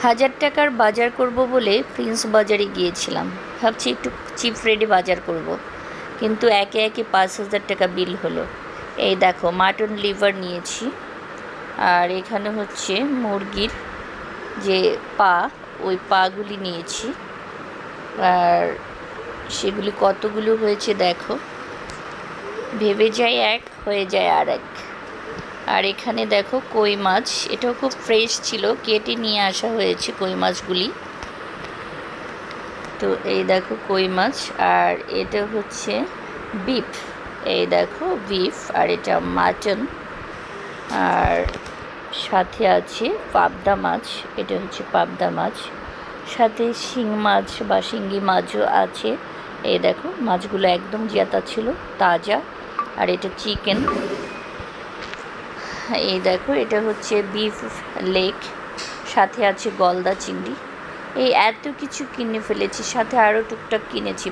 1000 টাকার বাজার করব বলে প্রিন্স বাজারে গিয়েছিলাম। ভাবছি একটু চিপ রেটে বাজার করব, কিন্তু একে একে 5000 টাকা বিল হলো। এই দেখো, মাটন লিভার নিয়েছি, আর এখানে হচ্ছে মুরগির যে পা, ওই পাগুলি নিয়েছি। আর সেগুলি কতগুলো হয়েছে দেখো, ভেবে যায় এক, হয়ে যায় আর এক। আর এখানে দেখো কই মাছ, এটাও খুব ফ্রেশ ছিল, কেটে নিয়ে আসা হয়েছে কই মাছগুলি। তো এই দেখো কই মাছ, আর এটা হচ্ছে বিফ। এই দেখো বিফ, আর এটা মাটন। আর সাথে আছে পাবদা মাছ, এটা হচ্ছে পাবদা মাছ। সাথে শিং মাছ বা শিঙ্গি মাছও আছে। এই দেখো মাছগুলো একদম জেতা ছিল, তাজা। আর এটা চিকেন। এই দেখো, এটা হচ্ছে বিফ লেগ, সাথে আছে গলদা চিংড়ি। এই এত কিছু কিনে ফেলেছি, সাথে আরও টুকটাক কিনেছি।